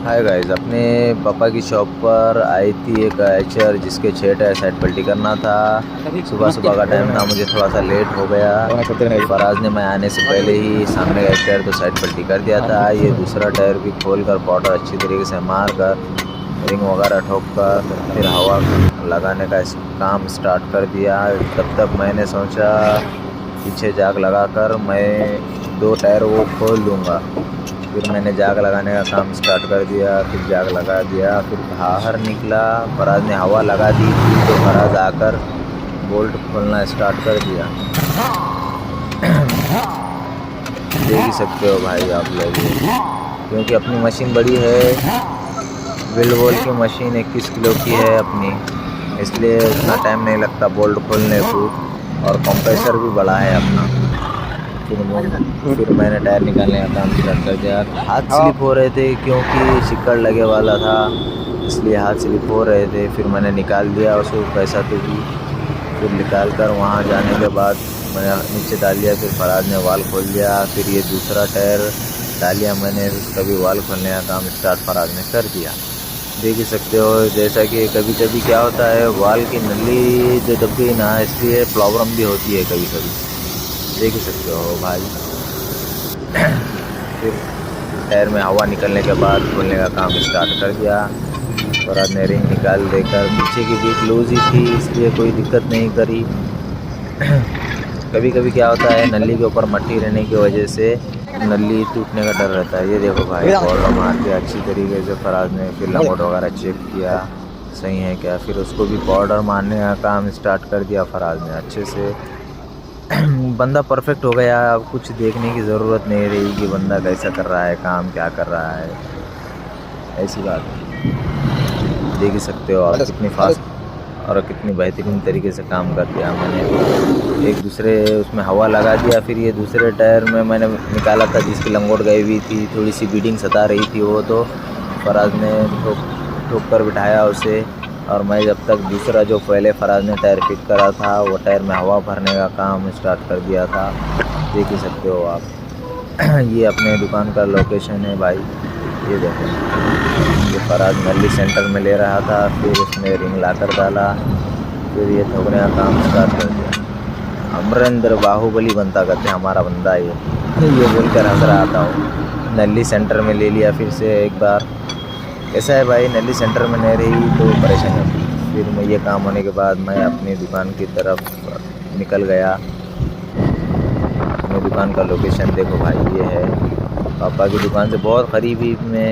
Hi guys, अपने पापा की शॉप पर आई थी एक एचर जिसके 6 टायर साइड पल्टी करना था। सुबह सुबह का टाइम था, मुझे थोड़ा सा लेट हो गया। फराज ने मैं आने से पहले ही सामने का एक टायर तो साइड पल्टी कर दिया था। ये दूसरा टायर भी खोल कर पाउडर अच्छी तरीके से मार कर रिंग वगैरह ठोक कर फिर हवा लगाने का काम स्टार्ट कर दिया। तब तक मैंने सोचा पीछे जाग लगाकर मैं 2 टायर वो खोल दूँगा। फिर मैंने जाग लगाने का काम स्टार्ट कर दिया, फिर जाग लगा दिया, फिर बाहर निकला। फराज ने हवा लगा दी थी तो फराज आकर बोल्ट खोलना स्टार्ट कर दिया। देख ही सकते हो भाई आप लोग, क्योंकि अपनी मशीन बड़ी है। वेल्ड वॉल की मशीन 21 किलो की है अपनी, इसलिए उतना टाइम नहीं लगता बोल्ट खोलने को। और कंप्रेसर भी बड़ा है अपना। फिर मैंने टायर निकालने का काम स्टार्ट कर दिया। हाथ स्लिप हो रहे थे क्योंकि सिक्कड़ लगे वाला था, इसलिए हाथ स्लिप हो रहे थे। फिर मैंने निकाल दिया उसको कैसा तो भी। फिर निकाल कर वहाँ जाने के बाद मैंने नीचे डाल दिया। फिर फराज ने वाल खोल दिया। फिर ये दूसरा टायर डालिया मैंने, उसका भी वाल खोलने का काम स्टार्ट फराज ने कर दिया। देख ही सकते हो, जैसा कि कभी कभी क्या होता है वाल की नली जो दब गई ना, इसलिए प्रॉब्लम भी होती है कभी कभी। देख ही सकते हो भाई। फिर टायर में हवा निकलने के बाद खोलने का काम स्टार्ट कर दिया। फराज ने रिंग निकाल देकर, पीछे की बीट लूज ही थी इसलिए कोई दिक्कत नहीं करी। कभी कभी क्या होता है नली के ऊपर मट्टी रहने की वजह से नली टूटने का डर रहता है। ये देखो भाई, पाउडर मार के अच्छी तरीके से फराज ने फिर लंगोट वगैरह चेक किया सही है क्या। फिर उसको भी पाउडर मारने का काम स्टार्ट कर दिया फराज ने अच्छे से। बंदा परफेक्ट हो गया। अब कुछ देखने की ज़रूरत नहीं रही कि बंदा कैसा कर रहा है काम, क्या कर रहा है, ऐसी बात है। देख ही सकते हो आप कितनी फास्ट और कितनी बेहतरीन तरीके से काम कर दिया मैंने। एक दूसरे उसमें हवा लगा दिया। फिर ये दूसरे टायर में मैंने निकाला था जिसकी लंगोट गई हुई थी, थोड़ी सी बीडिंग सता रही थी वो, तो फराज ने ठोक कर बिठाया उसे। और मैं जब तक दूसरा जो पहले फराज ने टायर फिट करा था वो टायर में हवा भरने का काम स्टार्ट कर दिया था। देख ही सकते हो आप। ये अपने दुकान का लोकेशन है भाई, ये देखो। ये फराज नली सेंटर में ले रहा था, फिर उसने रिंग लाकर डाला, फिर ये ठोकने का काम स्टार्ट कर दिया। अमरेंद्र बाहुबली बनता करते हमारा बंदा ये बोल कर हंस रहा था वो। नली सेंटर में ले लिया फिर से एक बार। ऐसा है भाई, नली सेंटर में नहीं रही तो परेशानी होती। फिर मैं ये काम होने के बाद मैं अपनी दुकान की तरफ निकल गया। अपनी दुकान का लोकेशन देखो भाई, ये है पापा की दुकान से बहुत करीब ही में।